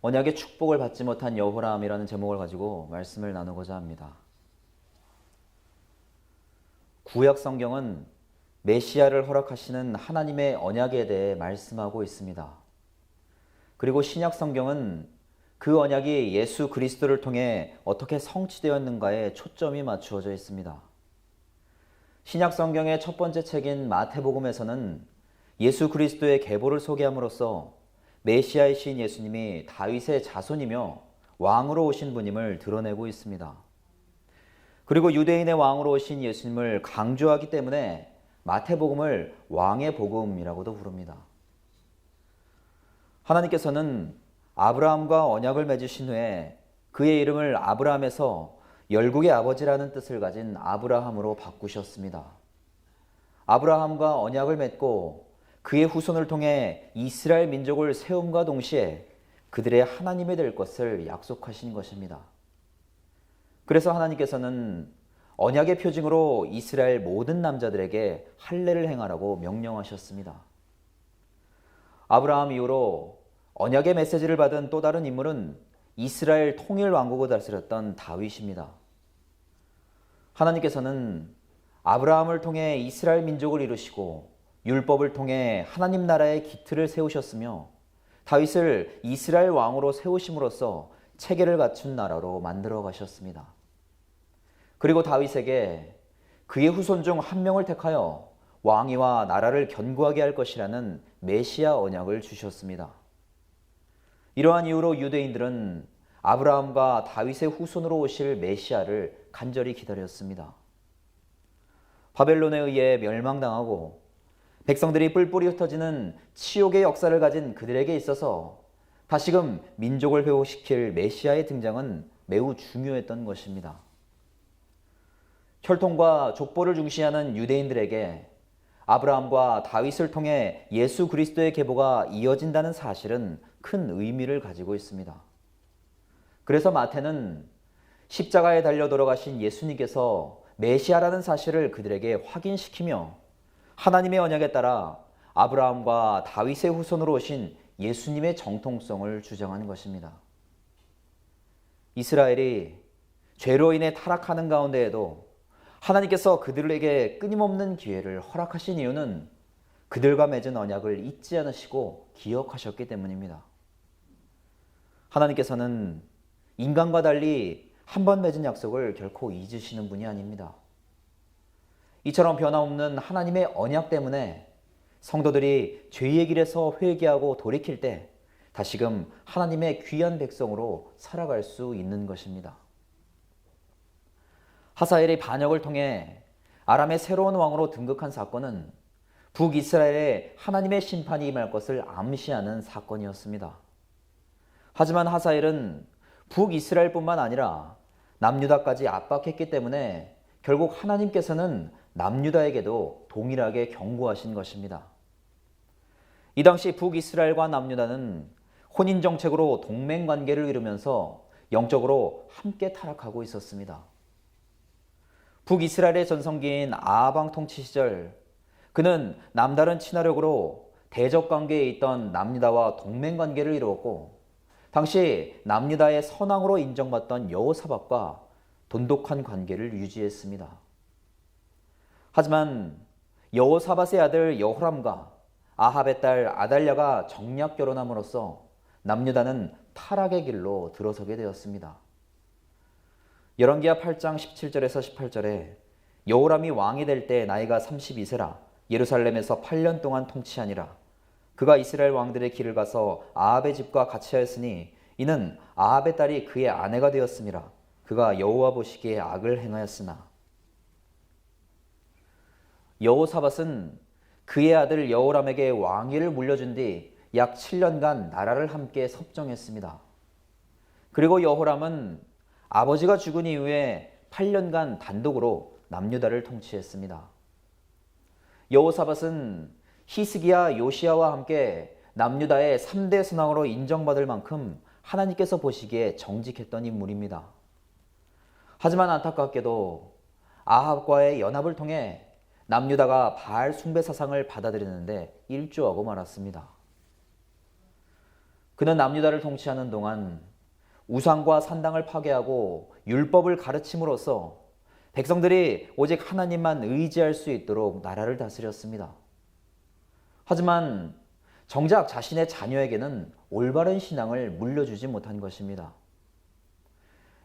언약의 축복을 받지 못한 여호람이라는 제목을 가지고 말씀을 나누고자 합니다. 구약 성경은 메시아를 허락하시는 하나님의 언약에 대해 말씀하고 있습니다. 그리고 신약 성경은 그 언약이 예수 그리스도를 통해 어떻게 성취되었는가에 초점이 맞추어져 있습니다. 신약 성경의 첫 번째 책인 마태복음에서는 예수 그리스도의 계보를 소개함으로써 메시아이신 예수님이 다윗의 자손이며 왕으로 오신 분임을 드러내고 있습니다. 그리고 유대인의 왕으로 오신 예수님을 강조하기 때문에 마태복음을 왕의 복음이라고도 부릅니다. 하나님께서는 아브라함과 언약을 맺으신 후에 그의 이름을 아브라함에서 열국의 아버지라는 뜻을 가진 아브라함으로 바꾸셨습니다. 아브라함과 언약을 맺고 그의 후손을 통해 이스라엘 민족을 세움과 동시에 그들의 하나님이 될 것을 약속하신 것입니다. 그래서 하나님께서는 언약의 표징으로 이스라엘 모든 남자들에게 할례를 행하라고 명령하셨습니다. 아브라함 이후로 언약의 메시지를 받은 또 다른 인물은 이스라엘 통일 왕국을 다스렸던 다윗입니다. 하나님께서는 아브라함을 통해 이스라엘 민족을 이루시고 율법을 통해 하나님 나라의 기틀을 세우셨으며 다윗을 이스라엘 왕으로 세우심으로써 체계를 갖춘 나라로 만들어 가셨습니다. 그리고 다윗에게 그의 후손 중 한 명을 택하여 왕위와 나라를 견고하게 할 것이라는 메시아 언약을 주셨습니다. 이러한 이유로 유대인들은 아브라함과 다윗의 후손으로 오실 메시아를 간절히 기다렸습니다. 바벨론에 의해 멸망당하고 백성들이 뿔뿔이 흩어지는 치욕의 역사를 가진 그들에게 있어서 다시금 민족을 회복시킬 메시아의 등장은 매우 중요했던 것입니다. 혈통과 족보를 중시하는 유대인들에게 아브라함과 다윗을 통해 예수 그리스도의 계보가 이어진다는 사실은 큰 의미를 가지고 있습니다. 그래서 마태는 십자가에 달려 돌아가신 예수님께서 메시아라는 사실을 그들에게 확인시키며 하나님의 언약에 따라 아브라함과 다윗의 후손으로 오신 예수님의 정통성을 주장하는 것입니다. 이스라엘이 죄로 인해 타락하는 가운데에도 하나님께서 그들에게 끊임없는 기회를 허락하신 이유는 그들과 맺은 언약을 잊지 않으시고 기억하셨기 때문입니다. 하나님께서는 인간과 달리 한 번 맺은 약속을 결코 잊으시는 분이 아닙니다. 이처럼 변함없는 하나님의 언약 때문에 성도들이 죄의 길에서 회개하고 돌이킬 때 다시금 하나님의 귀한 백성으로 살아갈 수 있는 것입니다. 하사엘이 반역을 통해 아람의 새로운 왕으로 등극한 사건은 북이스라엘에 하나님의 심판이 임할 것을 암시하는 사건이었습니다. 하지만 하사엘은 북이스라엘뿐만 아니라 남유다까지 압박했기 때문에 결국 하나님께서는 남유다에게도 동일하게 경고하신 것입니다. 이 당시 북이스라엘과 남유다는 혼인정책으로 동맹관계를 이루면서 영적으로 함께 타락하고 있었습니다. 북이스라엘의 전성기인 아하방 통치 시절 그는 남다른 친화력으로 대적관계에 있던 남유다와 동맹관계를 이루었고 당시 남유다의 선왕으로 인정받던 여호사밧과 돈독한 관계를 유지했습니다. 하지만 여호사밧의 아들 여호람과 아합의 딸 아달랴가 정략 결혼함으로써 남유다는 타락의 길로 들어서게 되었습니다. 열왕기하 8장 17절에서 18절에 여호람이 왕이 될 때 나이가 32세라 예루살렘에서 8년 동안 통치하니라. 그가 이스라엘 왕들의 길을 가서 아합의 집과 같이 하였으니 이는 아합의 딸이 그의 아내가 되었음이라. 그가 여호와 보시기에 악을 행하였으나 여호사밧은 그의 아들 여호람에게 왕위를 물려준 뒤 약 7년간 나라를 함께 섭정했습니다. 그리고 여호람은 아버지가 죽은 이후에 8년간 단독으로 남유다를 통치했습니다. 여호사밧은 히스기야 요시야와 함께 남유다의 3대 선왕으로 인정받을 만큼 하나님께서 보시기에 정직했던 인물입니다. 하지만 안타깝게도 아합과의 연합을 통해 남유다가 바알 숭배 사상을 받아들이는데 일조하고 말았습니다. 그는 남유다를 통치하는 동안 우상과 산당을 파괴하고 율법을 가르침으로써 백성들이 오직 하나님만 의지할 수 있도록 나라를 다스렸습니다. 하지만 정작 자신의 자녀에게는 올바른 신앙을 물려주지 못한 것입니다.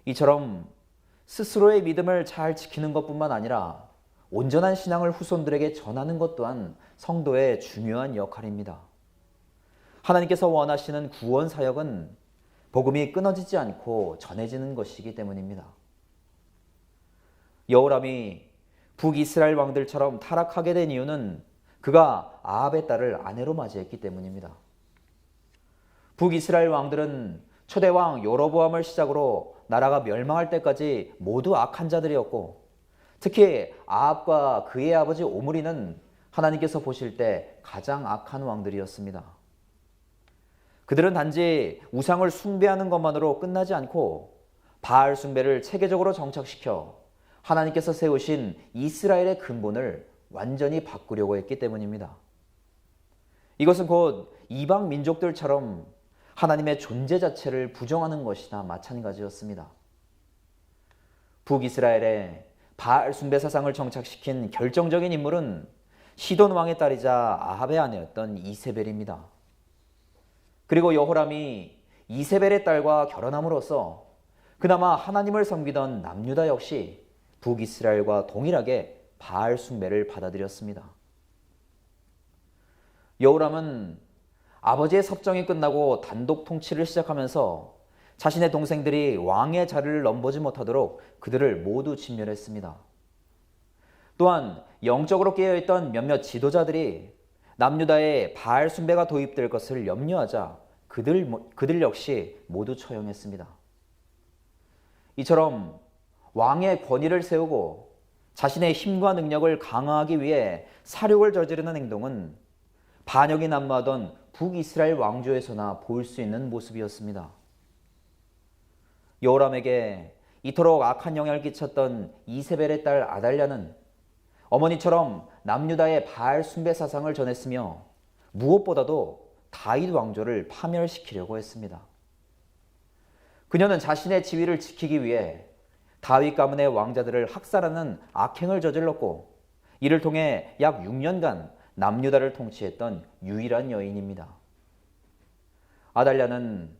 이처럼 스스로의 믿음을 잘 지키는 것뿐만 아니라 온전한 신앙을 후손들에게 전하는 것 또한 성도의 중요한 역할입니다. 하나님께서 원하시는 구원 사역은 복음이 끊어지지 않고 전해지는 것이기 때문입니다. 여호람이 북이스라엘 왕들처럼 타락하게 된 이유는 그가 아합의 딸을 아내로 맞이했기 때문입니다. 북이스라엘 왕들은 초대왕 여로보암을 시작으로 나라가 멸망할 때까지 모두 악한 자들이었고, 특히 아합과 그의 아버지 오므리는 하나님께서 보실 때 가장 악한 왕들이었습니다. 그들은 단지 우상을 숭배하는 것만으로 끝나지 않고 바알 숭배를 체계적으로 정착시켜 하나님께서 세우신 이스라엘의 근본을 완전히 바꾸려고 했기 때문입니다. 이것은 곧 이방 민족들처럼 하나님의 존재 자체를 부정하는 것이나 마찬가지였습니다. 북이스라엘에 바알 숭배 사상을 정착시킨 결정적인 인물은 시돈 왕의 딸이자 아합의 아내였던 이세벨입니다. 그리고 여호람이 이세벨의 딸과 결혼함으로써 그나마 하나님을 섬기던 남유다 역시 북이스라엘과 동일하게 바알 숭배를 받아들였습니다. 여호람은 아버지의 섭정이 끝나고 단독 통치를 시작하면서 자신의 동생들이 왕의 자리를 넘보지 못하도록 그들을 모두 진멸했습니다. 또한 영적으로 깨어있던 몇몇 지도자들이 남유다에 바알 숭배가 도입될 것을 염려하자 그들 역시 모두 처형했습니다. 이처럼 왕의 권위를 세우고 자신의 힘과 능력을 강화하기 위해 사륙을 저지르는 행동은 반역이 난무하던 북이스라엘 왕조에서나 볼 수 있는 모습이었습니다. 여호람에게 이토록 악한 영향을 끼쳤던 이세벨의 딸 아달랴는 어머니처럼 남유다의 바알 숭배 사상을 전했으며 무엇보다도 다윗 왕조를 파멸시키려고 했습니다. 그녀는 자신의 지위를 지키기 위해 다윗 가문의 왕자들을 학살하는 악행을 저질렀고, 이를 통해 약 6년간 남유다를 통치했던 유일한 여인입니다. 아달랴는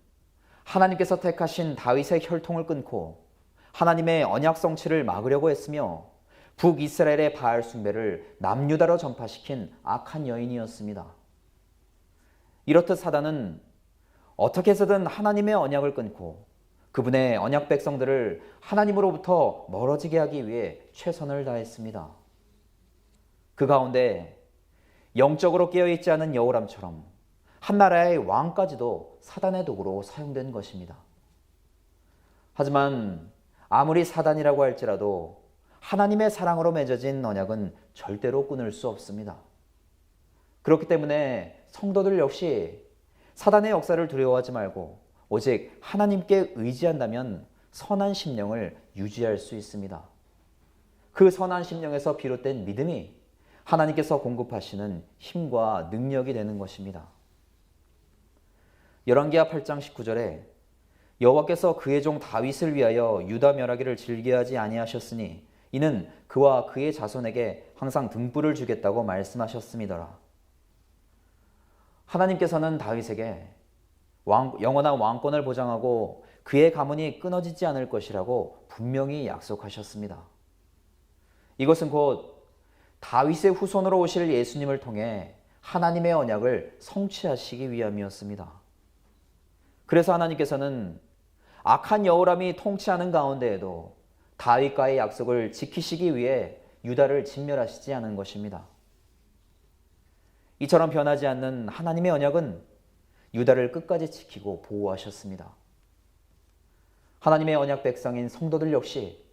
하나님께서 택하신 다윗의 혈통을 끊고 하나님의 언약 성취를 막으려고 했으며 북이스라엘의 바알 숭배를 남유다로 전파시킨 악한 여인이었습니다. 이렇듯 사단은 어떻게 해서든 하나님의 언약을 끊고 그분의 언약 백성들을 하나님으로부터 멀어지게 하기 위해 최선을 다했습니다. 그 가운데 영적으로 깨어있지 않은 여호람처럼 한 나라의 왕까지도 사단의 도구로 사용된 것입니다. 하지만 아무리 사단이라고 할지라도 하나님의 사랑으로 맺어진 언약은 절대로 끊을 수 없습니다. 그렇기 때문에 성도들 역시 사단의 역사를 두려워하지 말고 오직 하나님께 의지한다면 선한 심령을 유지할 수 있습니다. 그 선한 심령에서 비롯된 믿음이 하나님께서 공급하시는 힘과 능력이 되는 것입니다. 열왕기하 8장 19절에 여호와께서 그의 종 다윗을 위하여 유다 멸하기를 즐겨하지 아니하셨으니 이는 그와 그의 자손에게 항상 등불을 주겠다고 말씀하셨음이더라. 하나님께서는 다윗에게 영원한 왕권을 보장하고 그의 가문이 끊어지지 않을 것이라고 분명히 약속하셨습니다. 이것은 곧 다윗의 후손으로 오실 예수님을 통해 하나님의 언약을 성취하시기 위함이었습니다. 그래서 하나님께서는 악한 여호람이 통치하는 가운데에도 다윗과의 약속을 지키시기 위해 유다를 진멸하시지 않은 것입니다. 이처럼 변하지 않는 하나님의 언약은 유다를 끝까지 지키고 보호하셨습니다. 하나님의 언약 백성인 성도들 역시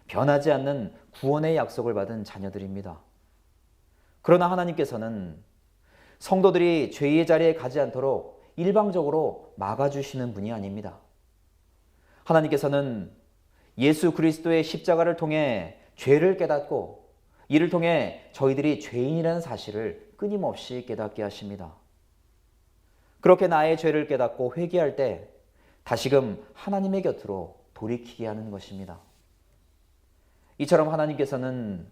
변하지 않는 구원의 약속을 받은 자녀들입니다. 그러나 하나님께서는 성도들이 죄의 자리에 가지 않도록 일방적으로 막아주시는 분이 아닙니다. 하나님께서는 예수 그리스도의 십자가를 통해 죄를 깨닫고 이를 통해 저희들이 죄인이라는 사실을 끊임없이 깨닫게 하십니다. 그렇게 나의 죄를 깨닫고 회개할 때 다시금 하나님의 곁으로 돌이키게 하는 것입니다. 이처럼 하나님께서는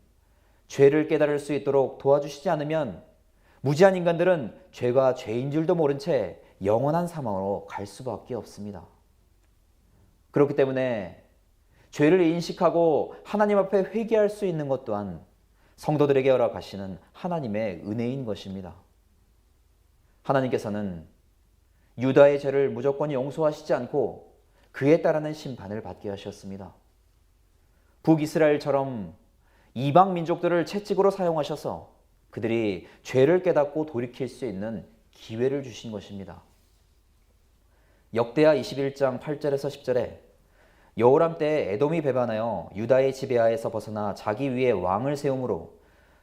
죄를 깨달을 수 있도록 도와주시지 않으면 무지한 인간들은 죄가 죄인 줄도 모른 채 영원한 사망으로 갈 수밖에 없습니다. 그렇기 때문에 죄를 인식하고 하나님 앞에 회개할 수 있는 것 또한 성도들에게 허락하시는 하나님의 은혜인 것입니다. 하나님께서는 유다의 죄를 무조건 용서하시지 않고 그에 따르는 심판을 받게 하셨습니다. 북이스라엘처럼 이방 민족들을 채찍으로 사용하셔서 그들이 죄를 깨닫고 돌이킬 수 있는 기회를 주신 것입니다. 역대하 21장 8절에서 10절에 여호람 때에 에돔이 배반하여 유다의 지배하에서 벗어나 자기 위에 왕을 세우므로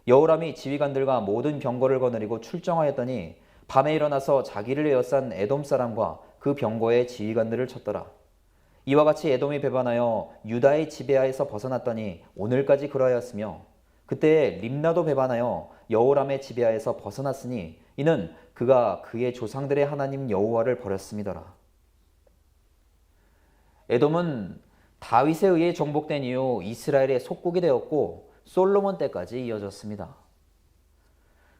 여호람이 지휘관들과 모든 병거를 거느리고 출정하였더니 밤에 일어나서 자기를 에워싼 에돔 사람과 그 병거의 지휘관들을 쳤더라. 이와 같이 에돔이 배반하여 유다의 지배하에서 벗어났더니 오늘까지 그러하였으며 그때 림나도 배반하여 여호람의 지배하에서 벗어났으니 이는 그가 그의 조상들의 하나님 여호와를 버렸음이더라. 에돔은 다윗에 의해 정복된 이후 이스라엘의 속국이 되었고 솔로몬 때까지 이어졌습니다.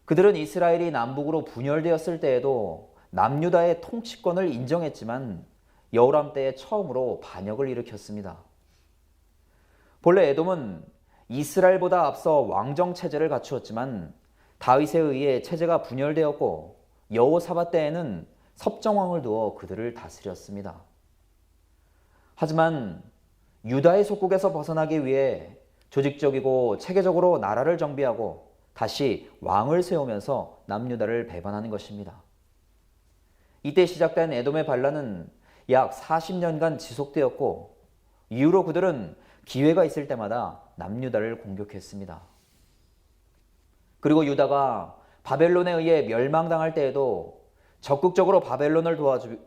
그들은 이스라엘이 남북으로 분열되었을 때에도 남유다의 통치권을 인정했지만 여호람 때에 처음으로 반역을 일으켰습니다. 본래 에돔은 이스라엘보다 앞서 왕정 체제를 갖추었지만 다윗에 의해 체제가 분열되었고 여호사밧 때에는 섭정왕을 두어 그들을 다스렸습니다. 하지만 유다의 속국에서 벗어나기 위해 조직적이고 체계적으로 나라를 정비하고 다시 왕을 세우면서 남유다를 배반하는 것입니다. 이때 시작된 에돔의 반란은 약 40년간 지속되었고 이후로 그들은 기회가 있을 때마다 남유다를 공격했습니다. 그리고 유다가 바벨론에 의해 멸망당할 때에도 적극적으로 바벨론을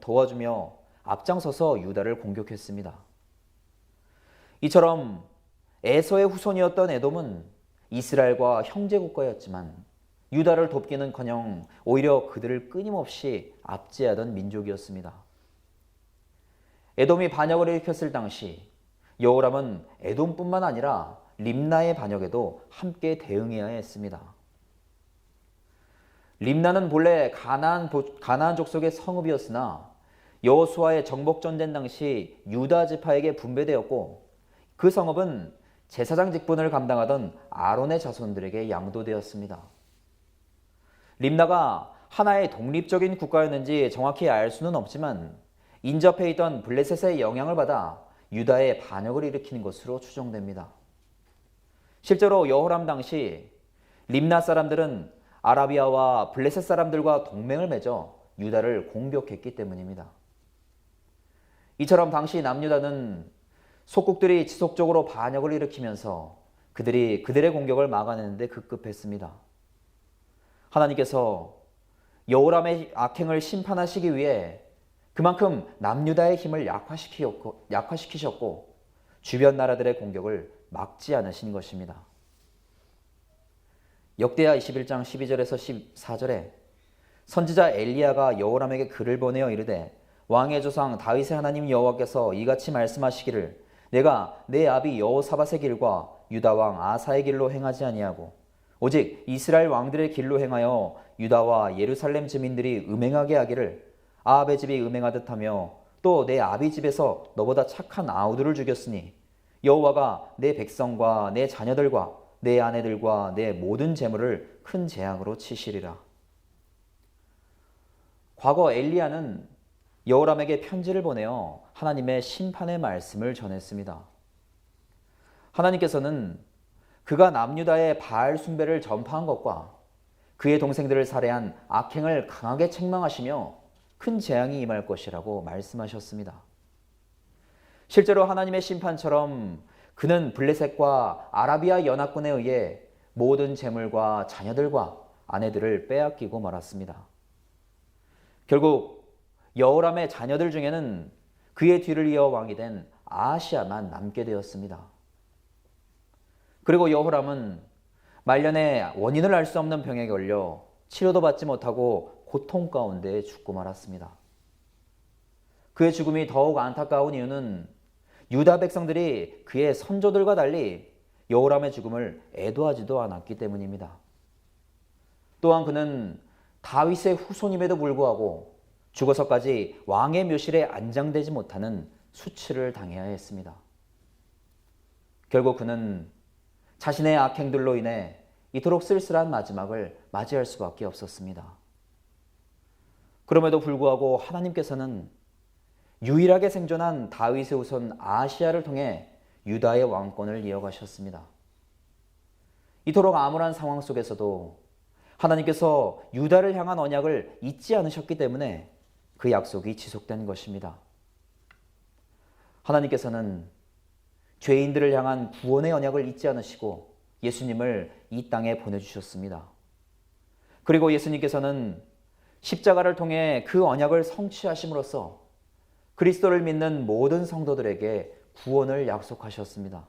도와주며 앞장서서 유다를 공격했습니다. 이처럼 에서의 후손이었던 에돔은 이스라엘과 형제국가였지만 유다를 돕기는커녕 오히려 그들을 끊임없이 압제하던 민족이었습니다. 에돔이 반역을 일으켰을 당시 여호람은 에돔뿐만 아니라 림나의 반역에도 함께 대응해야 했습니다. 림나는 본래 가나안 족속의 성읍이었으나 여호수아의 정복전쟁 당시 유다 지파에게 분배되었고 그 성읍은 제사장 직분을 감당하던 아론의 자손들에게 양도되었습니다. 림나가 하나의 독립적인 국가였는지 정확히 알 수는 없지만 인접해 있던 블레셋의 영향을 받아 유다의 반역을 일으키는 것으로 추정됩니다. 실제로 여호람 당시 림나 사람들은 아라비아와 블레셋 사람들과 동맹을 맺어 유다를 공격했기 때문입니다. 이처럼 당시 남유다는 속국들이 지속적으로 반역을 일으키면서 그들이 그들의 공격을 막아내는 데 급급했습니다. 하나님께서 여호람의 악행을 심판하시기 위해 그만큼 남유다의 힘을 약화시키셨고 주변 나라들의 공격을 막지 않으신 것입니다. 역대하 21장 12절에서 14절에 선지자 엘리야가 여호람에게 글을 보내어 이르되 왕의 조상 다윗의 하나님 여호와께서 이같이 말씀하시기를 내가 내 아비 여호사밧의 길과 유다 왕 아사의 길로 행하지 아니하고 오직 이스라엘 왕들의 길로 행하여 유다와 예루살렘 주민들이 음행하게 하기를 아합의 집이 음행하듯 하며 또 내 아비 집에서 너보다 착한 아우들을 죽였으니 여호와가 내 백성과 내 자녀들과 내 아내들과 내 모든 재물을 큰 재앙으로 치시리라. 과거 엘리야는 여호람에게 편지를 보내어 하나님의 심판의 말씀을 전했습니다. 하나님께서는 그가 남유다의 바알 숭배를 전파한 것과 그의 동생들을 살해한 악행을 강하게 책망하시며 큰 재앙이 임할 것이라고 말씀하셨습니다. 실제로 하나님의 심판처럼 그는 블레셋과 아라비아 연합군에 의해 모든 재물과 자녀들과 아내들을 빼앗기고 말았습니다. 결국 여호람의 자녀들 중에는 그의 뒤를 이어 왕이 된 아하시아만 남게 되었습니다. 그리고 여호람은 말년에 원인을 알 수 없는 병에 걸려 치료도 받지 못하고 고통 가운데 죽고 말았습니다. 그의 죽음이 더욱 안타까운 이유는 유다 백성들이 그의 선조들과 달리 여호람의 죽음을 애도하지도 않았기 때문입니다. 또한 그는 다윗의 후손임에도 불구하고 죽어서까지 왕의 묘실에 안장되지 못하는 수치를 당해야 했습니다. 결국 그는 자신의 악행들로 인해 이토록 쓸쓸한 마지막을 맞이할 수밖에 없었습니다. 그럼에도 불구하고 하나님께서는 유일하게 생존한 다윗의 후손 아하시야를 통해 유다의 왕권을 이어가셨습니다. 이토록 암울한 상황 속에서도 하나님께서 유다를 향한 언약을 잊지 않으셨기 때문에 그 약속이 지속된 것입니다. 하나님께서는 죄인들을 향한 구원의 언약을 잊지 않으시고 예수님을 이 땅에 보내주셨습니다. 그리고 예수님께서는 십자가를 통해 그 언약을 성취하심으로써 그리스도를 믿는 모든 성도들에게 구원을 약속하셨습니다.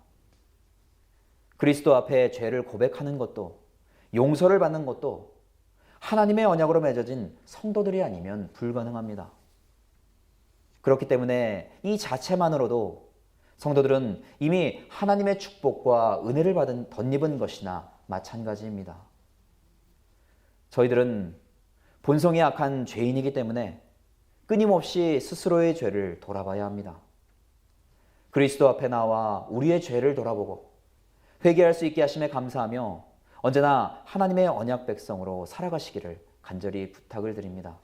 그리스도 앞에 죄를 고백하는 것도 용서를 받는 것도 하나님의 언약으로 맺어진 성도들이 아니면 불가능합니다. 그렇기 때문에 이 자체만으로도 성도들은 이미 하나님의 축복과 은혜를 덧입은 것이나 마찬가지입니다. 저희들은 본성이 악한 죄인이기 때문에 끊임없이 스스로의 죄를 돌아봐야 합니다. 그리스도 앞에 나와 우리의 죄를 돌아보고 회개할 수 있게 하심에 감사하며 언제나 하나님의 언약 백성으로 살아가시기를 간절히 부탁을 드립니다.